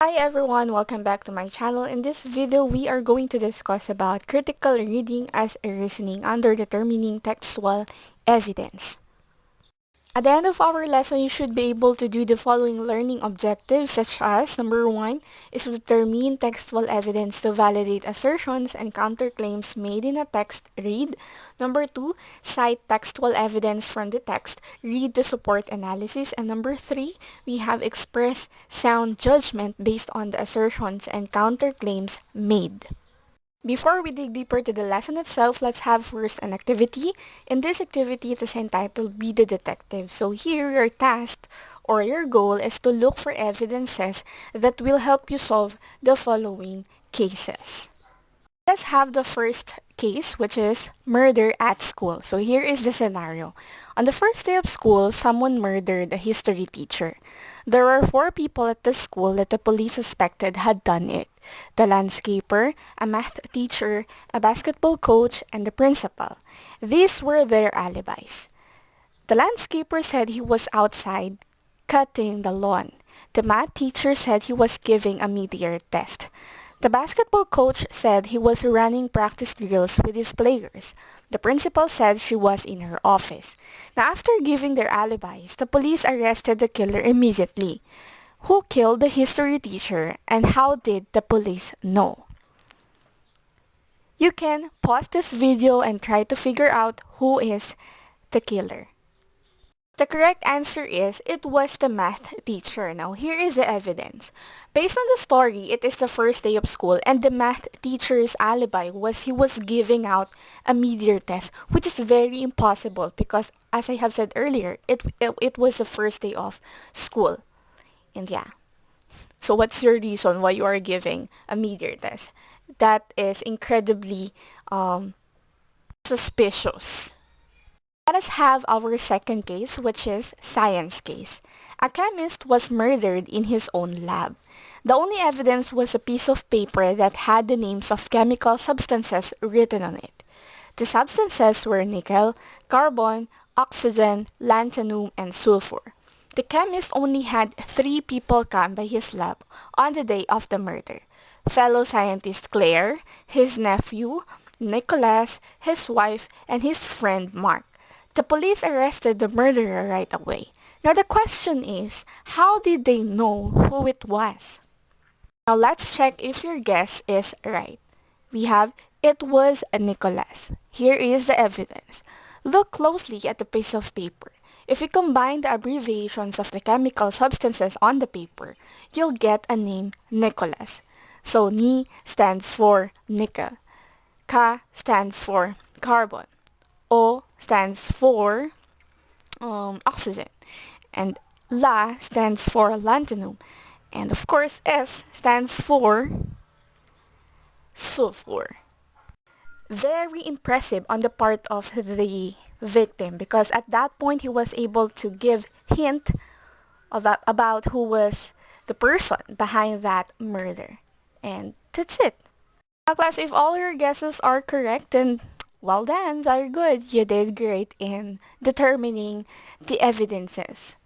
Hi everyone, welcome back to my channel. In this video, we are going to discuss about critical reading as a reasoning under determining textual evidence. At the end of our lesson, you should be able to do the following learning objectives such as number 1 is to determine textual evidence to validate assertions and counterclaims made in a text read. Number 2, cite textual evidence from the text read to support analysis. And number 3, we have express sound judgment based on the assertions and counterclaims made. Before we dig deeper to the lesson itself, let's have first an activity. In this activity, it is entitled Be the Detective. So here, your task or your goal is to look for evidences that will help you solve the following cases. Let's have the first case, which is murder at school. So here is the scenario. On the first day of school, someone murdered a history teacher. There were 4 people at the school that the police suspected had done it. The landscaper, a math teacher, a basketball coach, and the principal. These were their alibis. The landscaper said he was outside cutting the lawn. The math teacher said he was giving a mid-year test. The basketball coach said he was running practice drills with his players. The principal said she was in her office. Now, after giving their alibis, the police arrested the killer immediately. Who killed the history teacher and how did the police know? You can pause this video and try to figure out who is the killer. The correct answer is it was the math teacher. Now, here is the evidence. Based on the story, it is the first day of school and the math teacher's alibi was he was giving out a mid-year test, which is very impossible because, as I have said earlier, it was the first day of school. And yeah. So what's your reason why you are giving a mid-year test? That is incredibly suspicious. Let us have our second case, which is science case. A chemist was murdered in his own lab. The only evidence was a piece of paper that had the names of chemical substances written on it. The substances were nickel, carbon, oxygen, lanthanum, and sulfur. The chemist only had 3 people come by his lab on the day of the murder. Fellow scientist Claire, his nephew, Nicholas, his wife, and his friend Mark. The police arrested the murderer right away. Now the question is, how did they know who it was? Now let's check if your guess is right. We have, it was a Nicholas. Here is the evidence. Look closely at the piece of paper. If you combine the abbreviations of the chemical substances on the paper, you'll get a name Nicholas. So Ni stands for nickel. Ka stands for carbon. O stands for oxygen, and La stands for lanthanum, and of course S stands for sulfur. Very impressive on the part of the victim because at that point he was able to give hint about who was the person behind that murder. And that's it. Now class, if all your guesses are correct, then well done, very good. You did great in determining the evidences.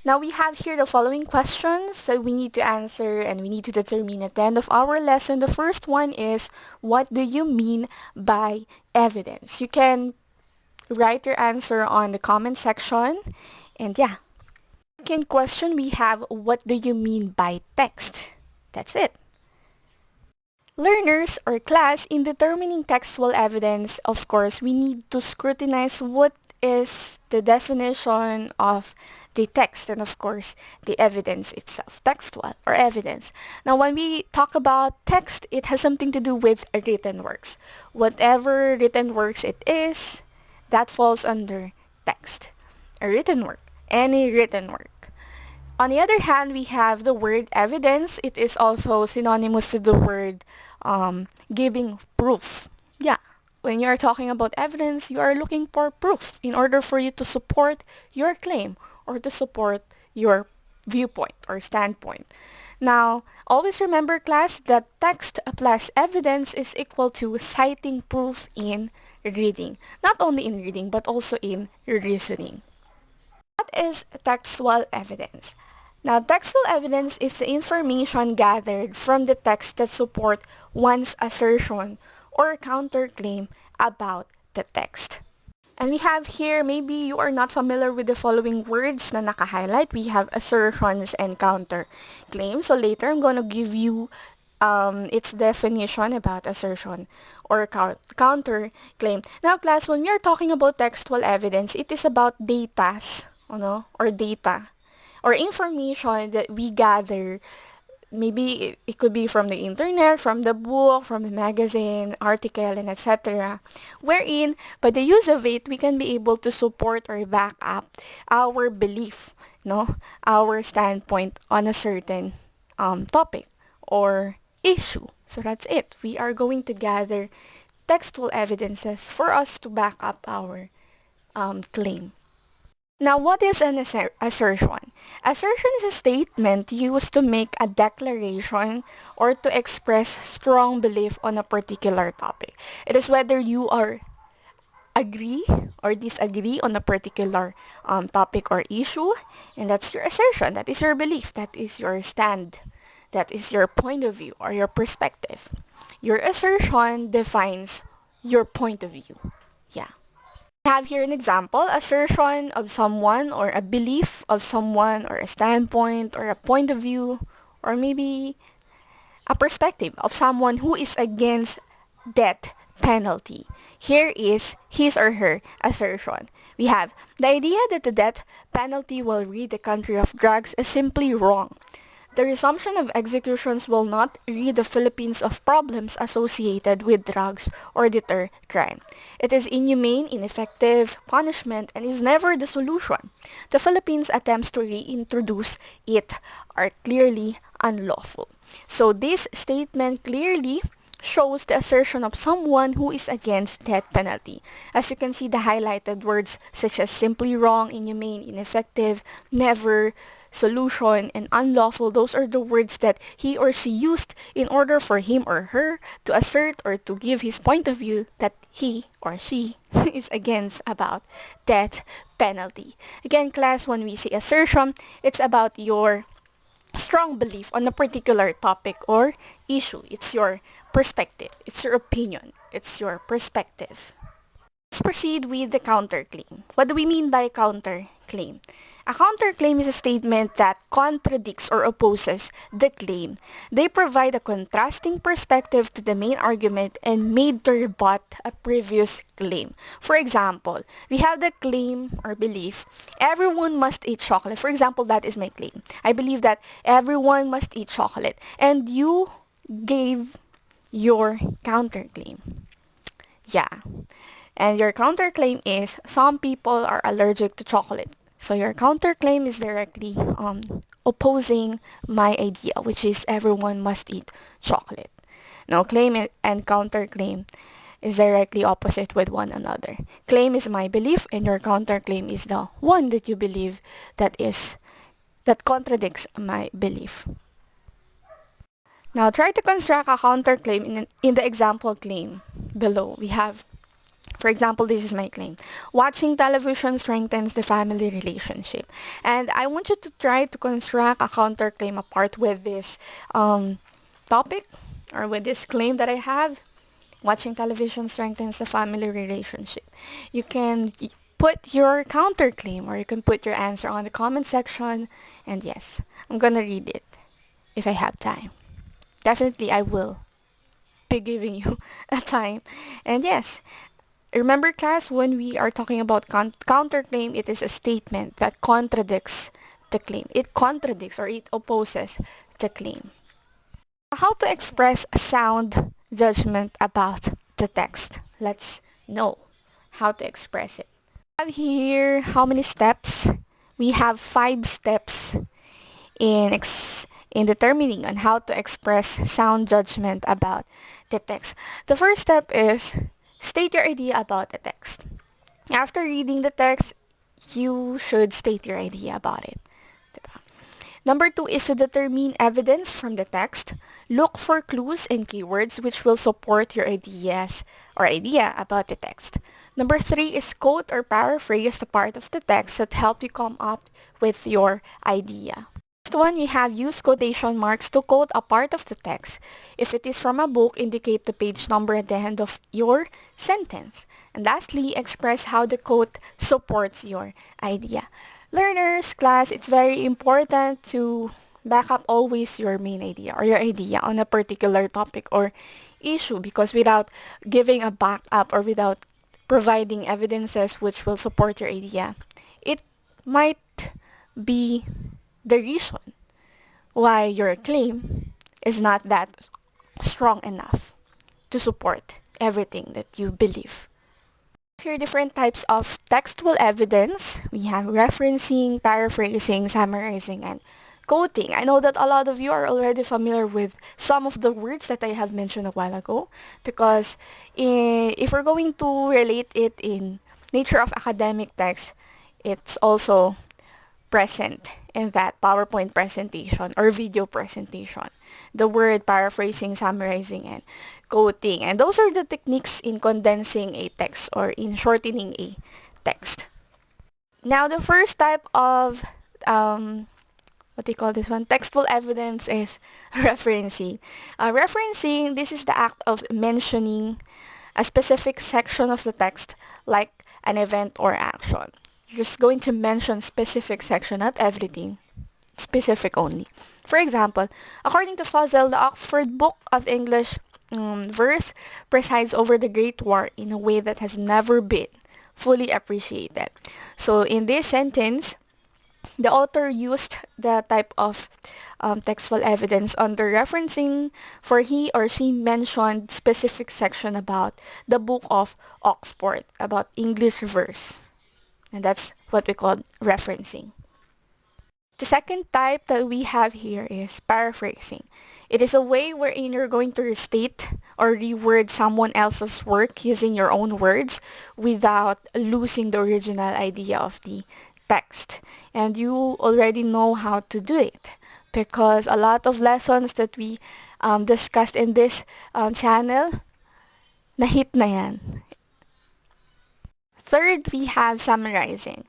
Now we have here the following questions that we need to answer and we need to determine at the end of our lesson. The first one is, what do you mean by evidence? You can write your answer on the comment section. And yeah. Second question, we have, what do you mean by text? That's it. Learners or class, in determining textual evidence, of course, we need to scrutinize what is the definition of the text and of course the evidence itself, textual or evidence. Now when we talk about text, it has something to do with written works. Whatever written works it is, that falls under text. A written work, any written work. On the other hand, we have the word evidence. It is also synonymous to the word giving proof. Yeah, when you are talking about evidence, you are looking for proof in order for you to support your claim or to support your viewpoint or standpoint. Now, always remember class that text plus evidence is equal to citing proof in reading. Not only in reading but also in reasoning. What is textual evidence? Now, textual evidence is the information gathered from the text that support one's assertion or counterclaim about the text. And we have here, maybe you are not familiar with the following words na naka-highlight. We have assertions and counterclaim. So later, I'm going to give you its definition about assertion or counterclaim. Now, class, when we are talking about textual evidence, it is about datas, or data, or information that we gather. Maybe it could be from the internet, from the book, from the magazine, article, and etc. Wherein, by the use of it, we can be able to support or back up our belief, our standpoint on a certain topic or issue. So that's it. We are going to gather textual evidences for us to back up our claim. Now, what is an assertion? Assertion is a statement used to make a declaration or to express strong belief on a particular topic. It is whether you are agree or disagree on a particular topic or issue, and that's your assertion. That is your belief. That is your stand. That is your point of view or your perspective. Your assertion defines your point of view. Yeah. I have here an example, assertion of someone or a belief of someone or a standpoint or a point of view or maybe a perspective of someone who is against death penalty. Here is his or her assertion. We have the idea that the death penalty will rid the country of drugs is simply wrong. The resumption of executions will not rid the Philippines of problems associated with drugs or deter crime. It is inhumane, ineffective punishment, and is never the solution. The Philippines' attempts to reintroduce it are clearly unlawful. So this statement clearly shows the assertion of someone who is against death penalty. As you can see, the highlighted words such as simply wrong, inhumane, ineffective, never, solution, and unlawful, those are the words that he or she used in order for him or her to assert or to give his point of view that he or she is against about death penalty. Again, class, when we say assertion, it's about your strong belief on a particular topic or issue. It's your perspective. It's your opinion. It's your perspective. Let's proceed with the counterclaim. What do we mean by counterclaim? A counterclaim is a statement that contradicts or opposes the claim. They provide a contrasting perspective to the main argument and made to rebut a previous claim. For example, we have the claim or belief, everyone must eat chocolate. For example, that is my claim. I believe that everyone must eat chocolate. And you gave your counterclaim. Yeah. And your counterclaim is some people are allergic to chocolate. So your counterclaim is directly opposing my idea, which is everyone must eat chocolate. Now, claim and counterclaim is directly opposite with one another. Claim is my belief, and your counterclaim is the one that you believe that contradicts my belief. Now, try to construct a counterclaim in the example claim below. We have, for example, this is my claim. Watching television strengthens the family relationship. And I want you to try to construct a counterclaim apart with this topic or with this claim that I have. Watching television strengthens the family relationship. You can put your counterclaim or you can put your answer on the comment section. And yes, I'm gonna read it if I have time. Definitely I will be giving you a time. And yes, remember, class, when we are talking about counterclaim, it is a statement that contradicts the claim. It contradicts or it opposes the claim. How to express sound judgment about the text? Let's know how to express it. I have here how many steps? We have 5 steps in determining on how to express sound judgment about the text. The first step is state your idea about the text. After reading the text, you should state your idea about it. Diba? Number 2 is to determine evidence from the text. Look for clues and keywords which will support your ideas or idea about the text. Number 3 is quote or paraphrase the part of the text that helped you come up with your idea. Next one, we have use quotation marks to quote a part of the text. If it is from a book, indicate the page number at the end of your sentence. And lastly, express how the quote supports your idea. Learners, class, it's very important to back up always your main idea or your idea on a particular topic or issue, because without giving a backup or without providing evidences which will support your idea, it might be the reason why your claim is not that strong enough to support everything that you believe. Here are different types of textual evidence. We have referencing, paraphrasing, summarizing, and quoting. I know that a lot of you are already familiar with some of the words that I have mentioned a while ago, because if we're going to relate it in nature of academic text, it's also present in that PowerPoint presentation or video presentation. The word paraphrasing, summarizing, and quoting. And those are the techniques in condensing a text or in shortening a text. Now, the first type of what do you call this one? Textual evidence is referencing. Referencing, this is the act of mentioning a specific section of the text, like an event or action. You're just going to mention specific section, not everything. Specific only. For example, according to Fuzzle, the Oxford Book of English verse presides over the Great War in a way that has never been fully appreciated. So in this sentence, the author used the type of textual evidence under referencing, for he or she mentioned specific section about the Book of Oxford, about English verse. And that's what we call referencing. The second type that we have here is paraphrasing. It is a way wherein you're going to restate or reword someone else's work using your own words without losing the original idea of the text. And you already know how to do it, because a lot of lessons that we discussed in this channel, na-hit na yan. Third, we have summarizing.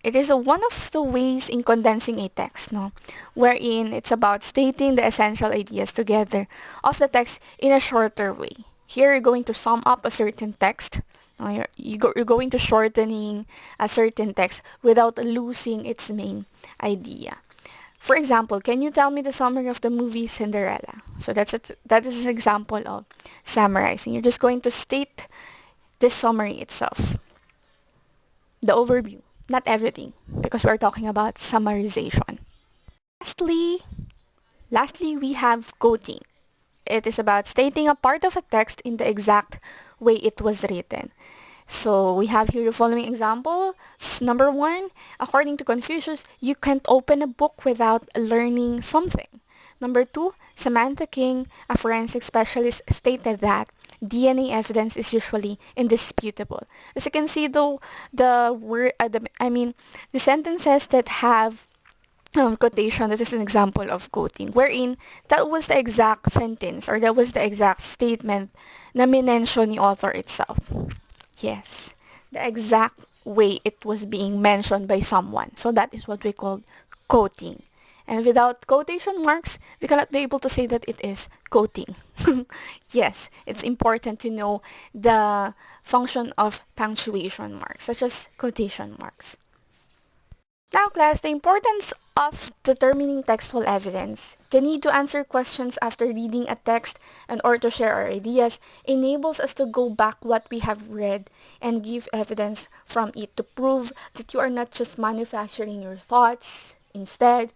It is one of the ways in condensing a text, no? Wherein it's about stating the essential ideas together of the text in a shorter way. Here, you're going to sum up a certain text. No? You're going to shortening a certain text without losing its main idea. For example, can you tell me the summary of the movie Cinderella? So that is an example of summarizing. You're just going to state this summary itself, the overview. Not everything, because we're talking about summarization. Lastly, we have quoting. It is about stating a part of a text in the exact way it was written. So we have here the following example. Number 1, according to Confucius, you can't open a book without learning something. Number 2, Samantha King, a forensic specialist, stated that DNA evidence is usually indisputable. As you can see, though, the sentences that have quotation, that is an example of quoting, wherein that was the exact sentence or that was the exact statement na minention ni author itself. Yes, the exact way it was being mentioned by someone. So that is what we call quoting. And without quotation marks, we cannot be able to say that it is quoting. Yes, it's important to know the function of punctuation marks, such as quotation marks. Now, class, the importance of determining textual evidence, the need to answer questions after reading a text and or to share our ideas, enables us to go back what we have read and give evidence from it to prove that you are not just manufacturing your thoughts. Instead,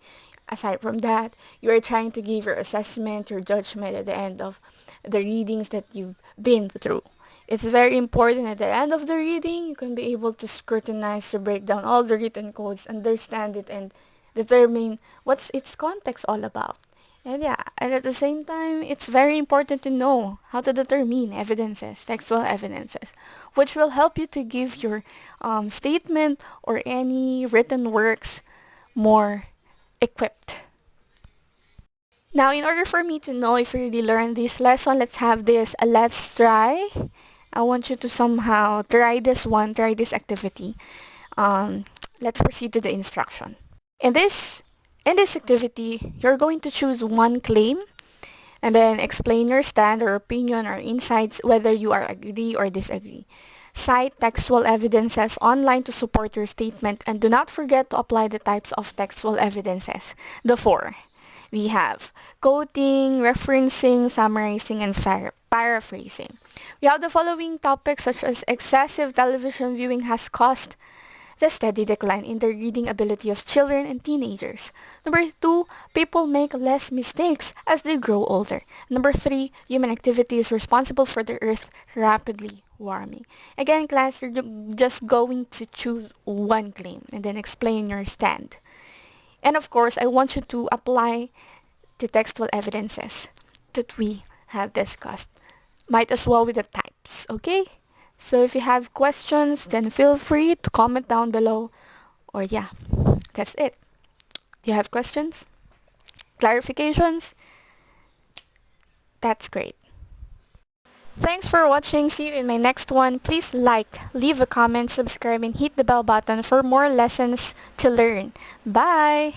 aside from that, you are trying to give your assessment, your judgment at the end of the readings that you've been through. It's very important at the end of the reading, you can be able to scrutinize, to break down all the written codes, understand it, and determine what's its context all about. And at the same time, it's very important to know how to determine evidences, textual evidences, which will help you to give your statement or any written works more equipped. Now, in order for me to know if you really learned this lesson, let's have this let's try. I want you to somehow try this activity. Let's proceed to the instruction. In this In this activity, you're going to choose one claim and then explain your stand or opinion or insights whether you are agree or disagree. Cite textual evidences online to support your statement and do not forget to apply the types of textual evidences. The four. We have quoting, referencing, summarizing, and paraphrasing. We have the following topics such as excessive television viewing has caused the steady decline in the reading ability of children and teenagers. Number 2, people make less mistakes as they grow older. Number 3, human activity is responsible for the earth rapidly warming. Again, class, you're just going to choose one claim and then explain your stand. And of course, I want you to apply the textual evidences that we have discussed. Might as well with the types, okay? So if you have questions, then feel free to comment down below. Or yeah, that's it. Do you have questions? Clarifications? That's great. Thanks for watching. See you in my next one. Please like, leave a comment, subscribe, and hit the bell button for more lessons to learn. Bye!